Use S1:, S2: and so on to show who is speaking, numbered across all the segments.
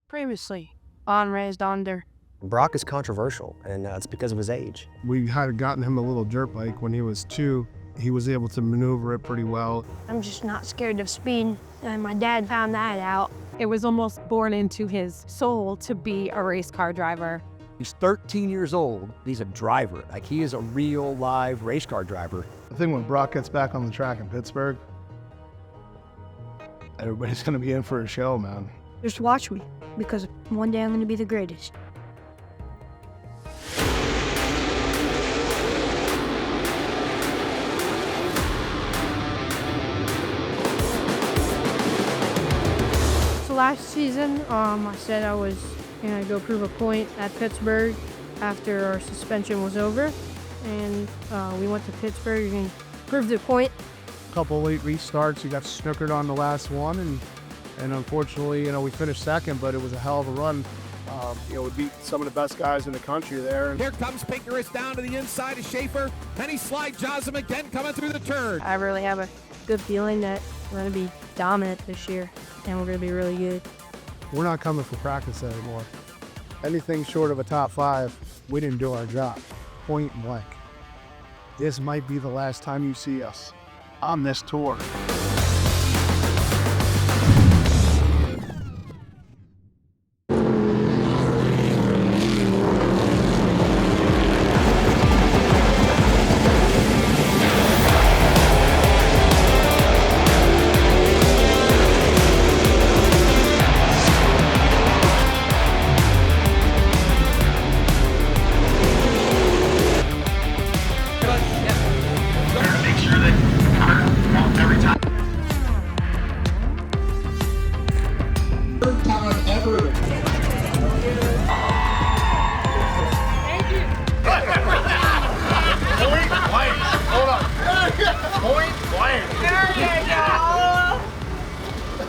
S1: Previously on Raised Under.
S2: Brock is controversial, and it's because of his age.
S3: We had gotten him a little dirt bike when he was 2. He was able to maneuver it pretty well.
S4: I'm just not scared of speed, and my dad found that out.
S5: It was almost born into his soul to be a race car driver.
S6: He's 13 years old. He's a driver. Like, he is a real live race car driver.
S3: I think when Brock gets back on the track in Pittsburgh, everybody's gonna be in for a show, man.
S4: Just watch me, because one day I'm gonna be the greatest.
S1: So last season, I said I was gonna go prove a point at Pittsburgh after our suspension was over, and we went to Pittsburgh and proved the point.
S3: A couple late restarts, we got snookered on the last one, and unfortunately, we finished second, but it was a hell of a run. We beat some of the best guys in the country there.
S7: Here comes Pinkerous down to the inside of Schaefer. Then he slide jaws him again, coming through the turn.
S1: I really have a good feeling that we're gonna be dominant this year, and we're gonna be really good.
S3: We're not coming for practice anymore. Anything short of a top 5, we didn't do our job. Point blank. This might be the last time you see us on this tour.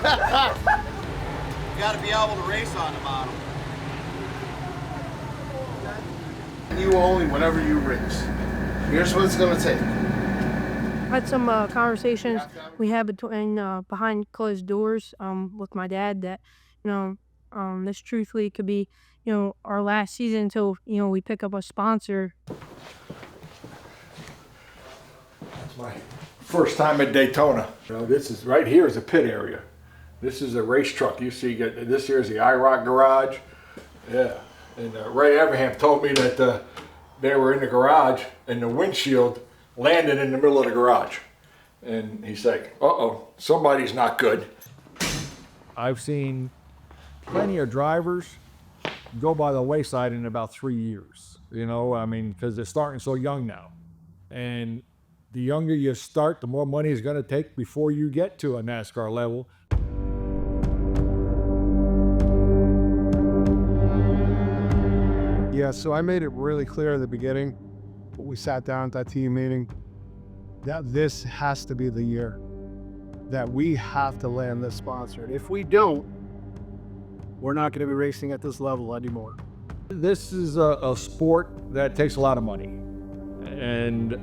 S8: You got to be able to race on the model.
S3: You only whenever you race. Here's what it's going to take.
S1: Had some conversations we had between behind closed doors with my dad that this truthfully could be our last season until we pick up a sponsor.
S9: It's my first time at Daytona. This is right here is a pit area. This is a race truck. You see, this here is the IROC garage. Yeah, and Ray Abraham told me that they were in the garage and the windshield landed in the middle of the garage. And he's like, uh-oh, somebody's not good.
S6: I've seen plenty of drivers go by the wayside in about 3 years, because they're starting so young now. And the younger you start, the more money it's going to take before you get to a NASCAR level.
S3: Yeah, so I made it really clear at the beginning, when we sat down at that team meeting, that this has to be the year that we have to land this sponsor. And if we don't, we're not going to be racing at this level anymore.
S6: This is a sport that takes a lot of money. And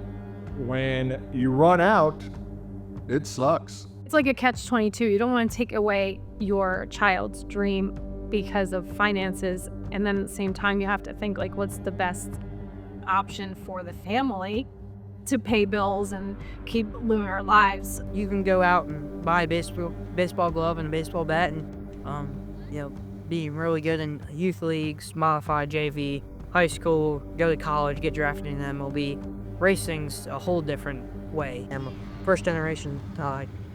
S6: when you run out, it sucks.
S5: It's like a catch-22. You don't want to take away your child's dream because of finances, and then at the same time you have to think like, what's the best option for the family to pay bills and keep living our lives.
S10: You can go out and buy a baseball glove and a baseball bat and be really good in youth leagues, modified JV, high school, go to college, get drafted in the MLB. Racing's a whole different way. I'm a first generation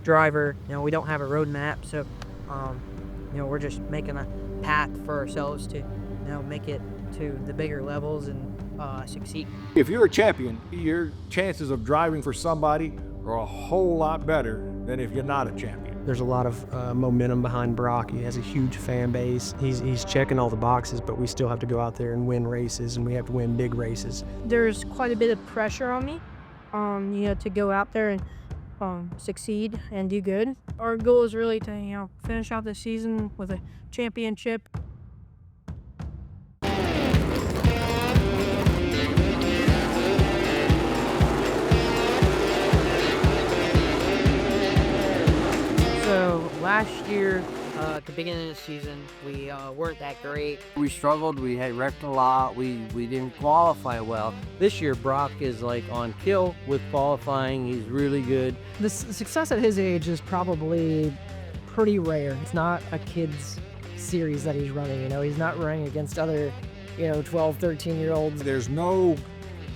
S10: driver. We don't have a roadmap, so we're just making a path for ourselves to make it to the bigger levels and succeed.
S6: If you're a champion, your chances of driving for somebody are a whole lot better than if you're not a champion.
S2: There's a lot of momentum behind Brock. He has a huge fan base. He's checking all the boxes, but we still have to go out there and win races, and we have to win big races.
S1: There's quite a bit of pressure on me, to go out there and succeed and do good. Our goal is really to, finish out the season with a championship.
S10: So last year, At the beginning of the season, we weren't that great. We struggled. We had wrecked a lot. We didn't qualify well. This year, Brock is like on kill with qualifying. He's really good.
S11: The success at his age is probably pretty rare. It's not a kid's series that he's running. You know, he's not running against other, 12, 13-year-olds.
S6: There's no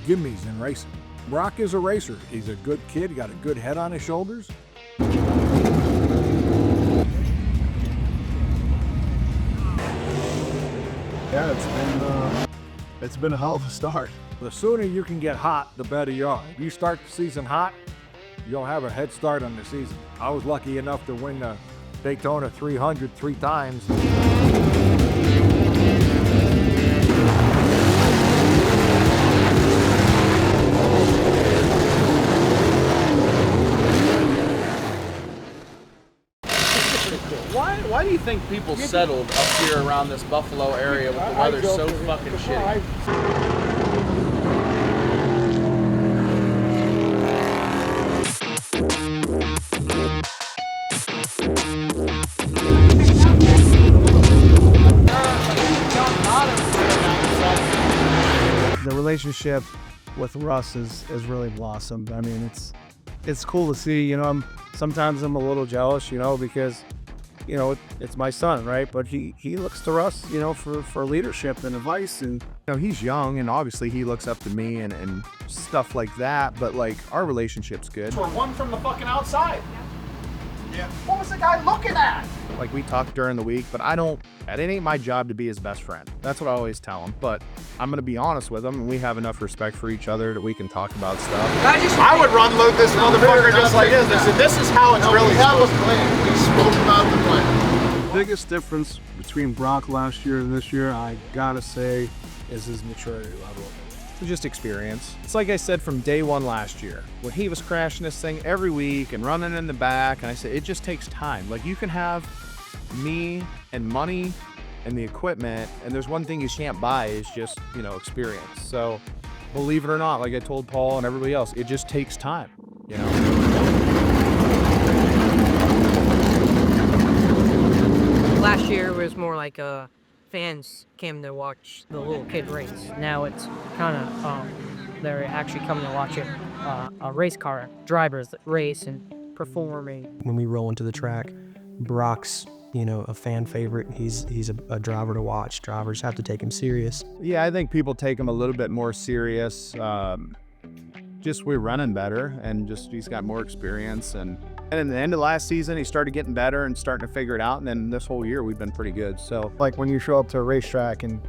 S6: gimmies in racing. Brock is a racer. He's a good kid. He got a good head on his shoulders.
S3: Yeah, it's been a hell of a start.
S6: The sooner you can get hot, the better you are. If you start the season hot, you'll have a head start on the season. I was lucky enough to win the Daytona 300 3 times.
S8: Why do you think people settled up here around this Buffalo area with the weather so fucking shitty?
S3: The relationship with Russ has really blossomed. I mean, it's cool to see. Sometimes I'm a little jealous, because it's my son, right? But he looks to Russ, for leadership and advice, and he's young, and obviously he looks up to me and stuff like that. But like, our relationship's good.
S8: We're one from the fucking outside. Yeah. What was the guy looking at?
S12: Like, we talk during the week, but it ain't my job to be his best friend. That's what I always tell him. But I'm gonna be honest with him, and we have enough respect for each other that we can talk about stuff.
S8: I would run load this motherfucker just like this. This is how it's really supposed to be.
S3: We spoke about the plan. The biggest difference between Brock last year and this year, I gotta say, is his maturity level.
S12: Just experience. It's like I said from day one last year, when he was crashing this thing every week and running in the back, and I said, it just takes time. Like, you can have me and money and the equipment, and there's one thing you can't buy is just, experience. So believe it or not, like I told Paul and everybody else, it just takes time,
S10: Last year was more like fans came to watch the little kid race. Now it's kind of they're actually coming to watch a race car drivers race and performing.
S2: When we roll into the track, Brock's a fan favorite. He's a driver to watch. Drivers have to take him serious.
S12: Yeah, I think people take him a little bit more serious. Just we're running better, and just he's got more experience. And in the end of last season, he started getting better and starting to figure it out. And then this whole year, we've been pretty good. So,
S3: like, when you show up to a racetrack and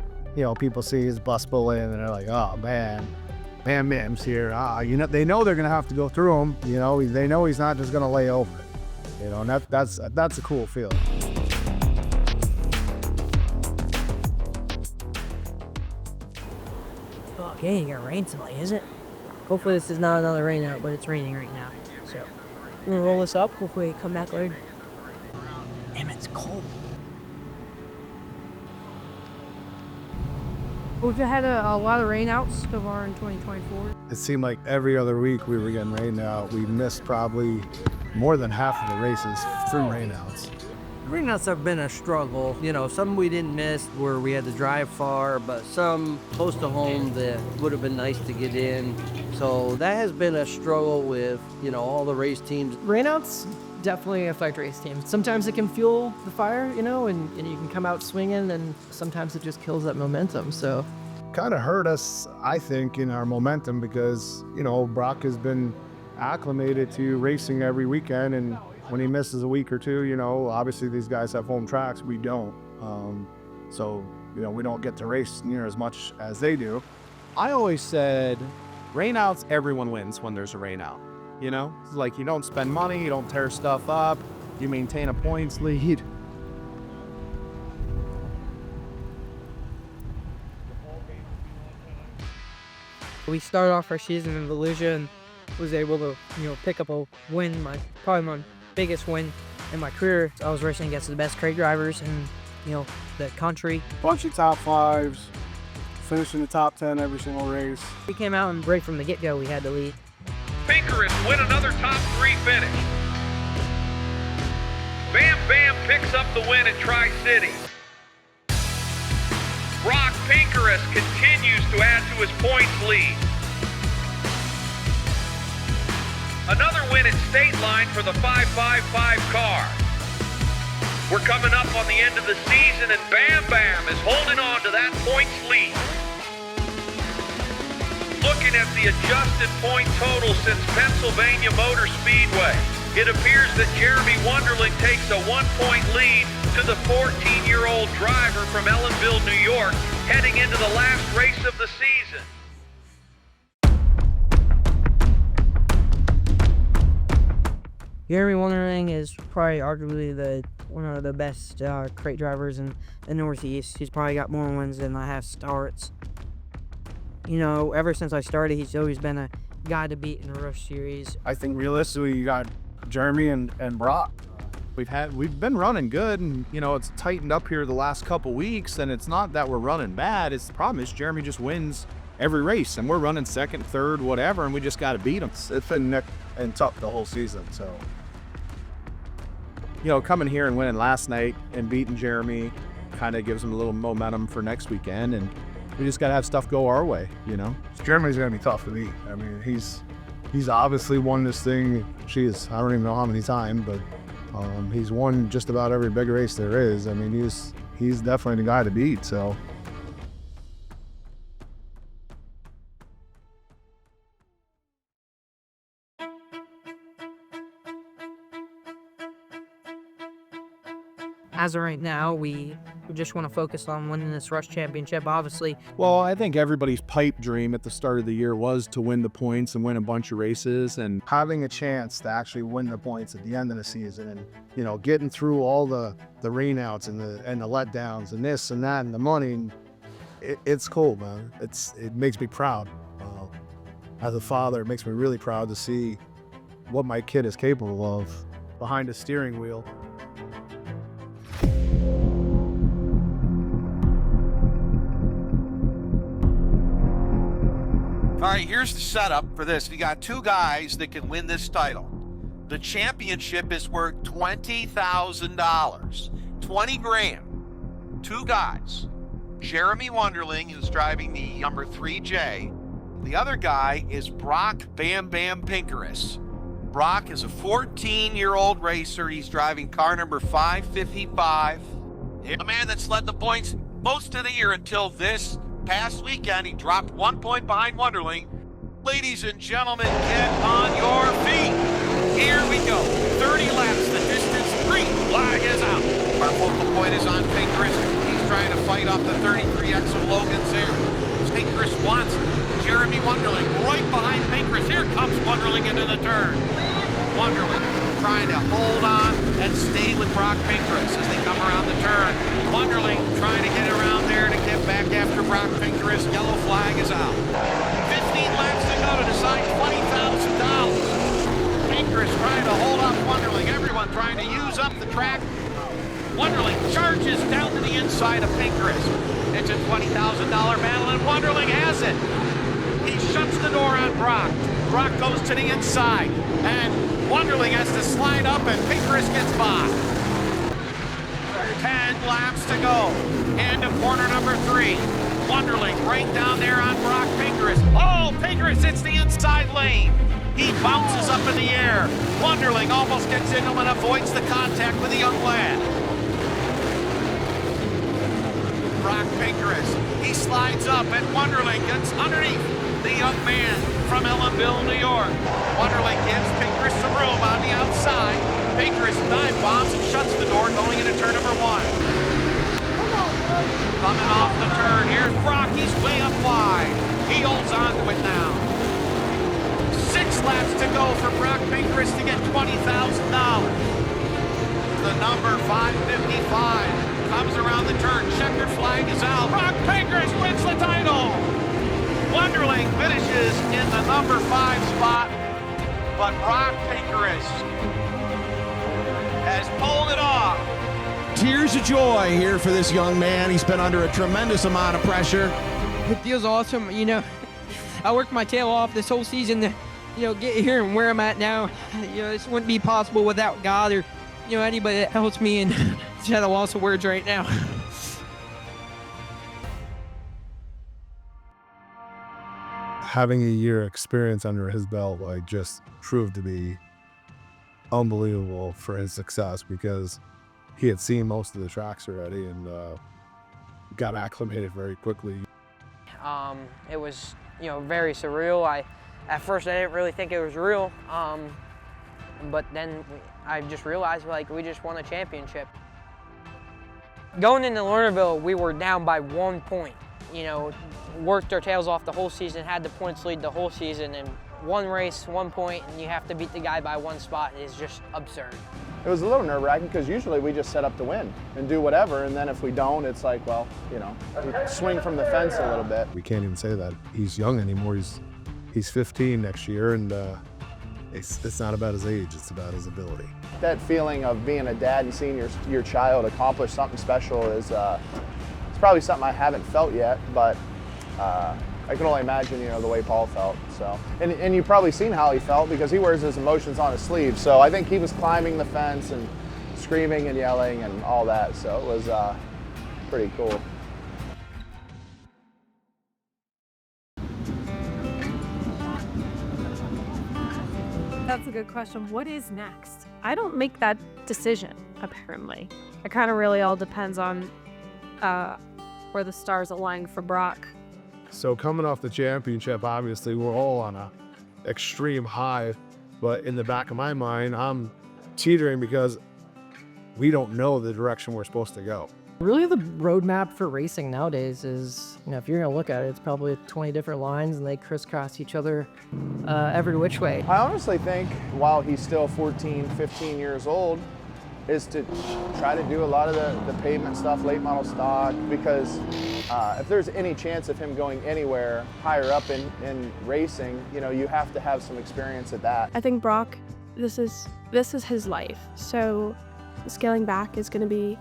S3: people see his bus pull in, and they're like, oh man, Bam Bam's here. They know they're gonna have to go through him. They know he's not just gonna lay over it. And that's a cool feeling.
S10: Oh, it ain't gonna rain tonight, is it? Hopefully this is not another rain out, but it's raining right now. So I'm gonna roll this up. Hopefully come back later. Damn, it's cold.
S1: We've had a lot of rainouts so far in 2024.
S3: It seemed like every other week we were getting rained out. We missed probably more than half of the races through rainouts.
S10: Rainouts have been a struggle. Some we didn't miss where we had to drive far, but some close to home that would have been nice to get in. So that has been a struggle with, all the race teams.
S11: Rainouts definitely affect race teams. Sometimes it can fuel the fire, and you can come out swinging, and sometimes it just kills that momentum. So
S3: kind of hurt us, I think, in our momentum because, Brock has been acclimated to racing every weekend, and when he misses a week or two, obviously these guys have home tracks. We don't. So, we don't get to race near as much as they do.
S12: I always said, rainouts, everyone wins when there's a rainout. It's like, you don't spend money, you don't tear stuff up, you maintain a points lead.
S10: We started off our season in Volusia and was able to, pick up a win, probably my biggest win in my career. I was racing against the best crate drivers in, the country.
S3: Bunch of top fives, finishing the top 10 every single race.
S10: We came out and right from the get-go, we had the lead.
S7: Pinkerous win another top 3 finish. Bam
S13: Bam picks up the win at Tri-City. Brock Pinkerous continues to add to his points lead. Another win at State Line for the 555 car. We're coming up on the end of the season, and Bam Bam is holding on to that points lead. Looking at the adjusted point total since Pennsylvania Motor Speedway, it appears that Jeremy Wunderlich takes a 1-point lead to the 14-year-old driver from Ellenville, New York, heading into the last race of the season.
S10: Jeremy Wunderlich is probably arguably one of the best crate drivers in the Northeast. He's probably got more wins than I have starts. You know, ever since I started, he's always been a guy to beat in the Rush Series.
S3: I think realistically, you got Jeremy and Brock.
S12: We've been running good, and you know it's tightened up here the last couple weeks, and it's not that we're running bad. It's the problem is Jeremy just wins every race, and we're running second, third, whatever, and we just got to beat him.
S3: It's been neck and tough the whole season, so.
S12: You know, coming here and winning last night and beating Jeremy kind of gives him a little momentum for next weekend, and we just got to have stuff go our way, you know.
S3: Jeremy's gonna be tough to beat. I mean, he's obviously won this thing. I don't even know how many times, but he's won just about every big race there is. I mean, he's definitely the guy to beat. So.
S10: As of right now, we just want to focus on winning this Rush Championship, obviously.
S12: Well, I think everybody's pipe dream at the start of the year was to win the points and win a bunch of races, and
S3: having a chance to actually win the points at the end of the season, and you know, getting through all the rainouts and the letdowns and this and that and the money, it's cool, man. It makes me proud. As a father, it makes me really proud to see what my kid is capable of behind a steering wheel.
S7: All right, here's the setup for this. You got two guys that can win this title. The championship is worth $20,000. 20 grand. Two guys. Jeremy Wunderlich, who's driving the number 3J. The other guy is Brock Bam Bam Pinkerous. Brock is a 14-year-old racer. He's driving car number 555. A man that's led the points most of the year until this past weekend. He dropped 1 point behind Wunderlich. Ladies and gentlemen, get on your feet. Here we go. 30 laps, the distance, green flag is out. Our focal point is on Pinkerous. He's trying to fight off the 33X of Logan's here. Pinkerous wants Jeremy Wunderlich right behind Pinkerous. Here comes Wunderlich into the turn. Wunderlich trying to hold on and stay with Brock Pinkerous as they come around the turn. Wunderlich trying to get around there to get back after Brock Pinkerous. Yellow flag is out. 15 laps to go to decide $20,000. Pinkerous trying to hold off Wunderlich. Everyone trying to use up the track. Wunderlich charges down to the inside of Pinkerous. It's a $20,000 battle, and Wunderlich has it. He shuts the door on Brock. Brock goes to the inside, and Wunderlich has to slide up, and Pinkerous gets by. 10 laps to go. End of corner number 3. Wunderlich right down there on Brock Pinkerous. Oh, Pinkerous hits the inside lane. He bounces up in the air. Wunderlich almost gets into him and avoids the contact with the young lad. Brock Pinkerous, he slides up, and Wunderlich gets underneath the young man from Ellenville, New York. Wunderlich gives Pinkerous some room on the outside. Pinkerous dive bombs and shuts the door going into turn number 1. Coming off the turn, here's Brock, he's way up wide. He holds on to it now. 6 laps to go for Brock Pinkerous to get $20,000. The number 555 comes around the turn, checkered flag is out. Brock Pinkerous wins the title. Wunderlich finishes in the number 5 spot, but Brock Pinkerous has pulled it off.
S14: Tears of joy here for this young man. He's been under a tremendous amount of pressure.
S11: It feels awesome. You know, I worked my tail off this whole season to, get here and where I'm at now. This wouldn't be possible without God or
S10: anybody that helps me and just had a loss of words right now.
S3: Having a year experience under his belt, like, just proved to be unbelievable for his success because he had seen most of the tracks already and got acclimated very quickly.
S10: It was, very surreal. At first I didn't really think it was real, but then I just realized, like, we just won a championship. Going into Lernerville, we were down by 1 point. Worked our tails off the whole season, had the points lead the whole season, and one race, 1 point, and you have to beat the guy by 1 spot is just absurd.
S8: It was a little nerve-wracking because usually we just set up to win and do whatever, and then if we don't, it's like, well, we swing from the fence a little bit.
S3: We can't even say that he's young anymore. He's 15 next year, and it's not about his age, it's about his ability.
S8: That feeling of being a dad and seeing your child accomplish something special is it's probably something I haven't felt yet, but I can only imagine, the way Paul felt. So, and you've probably seen how he felt because he wears his emotions on his sleeve. So I think he was climbing the fence and screaming and yelling and all that. So it was pretty cool.
S5: That's a good question. What is next? I don't make that decision, apparently. It kind of really all depends on where the stars align for Brock.
S3: So coming off the championship, obviously we're all on a extreme high, but in the back of my mind, I'm teetering because we don't know the direction we're supposed to go.
S11: Really, the roadmap for racing nowadays is, if you're going to look at it, it's probably 20 different lines and they crisscross each other every which way.
S8: I honestly think while he's still 14, 15 years old, is to try to do a lot of the pavement stuff, late model stock, because if there's any chance of him going anywhere higher up in racing, you have to have some experience at that.
S4: I think Brock, this is his life. So scaling back is going to be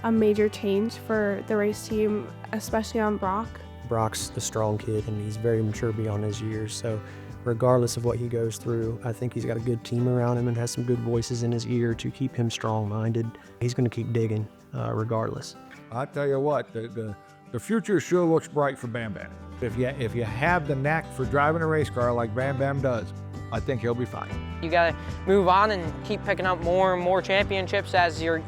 S4: a major change for the race team, especially on Brock.
S2: Brock's a strong kid and he's very mature beyond his years, so regardless of what he goes through, I think he's got a good team around him and has some good voices in his ear to keep him strong-minded. He's going to keep digging regardless.
S6: I tell you what, the future sure looks bright for Bam Bam. If you have the knack for driving a race car like Bam Bam does, I think he'll be fine.
S10: You got to move on and keep picking up more and more championships as your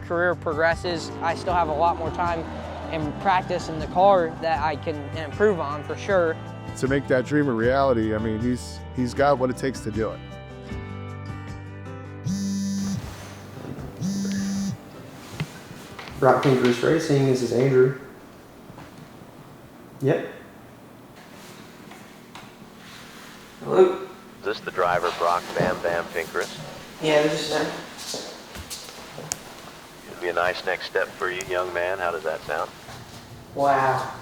S10: career progresses. I still have a lot more time and practice in the car that I can improve on for sure.
S3: To make that dream a reality, I mean, he's got what it takes to do it.
S2: Brock Pinkerous Racing, this is Andrew. Yep. Hello?
S15: Is this the driver, Brock Bam Bam Pinkerous?
S10: Yeah, this is him.
S15: It'd be a nice next step for you, young man. How does that sound?
S10: Wow.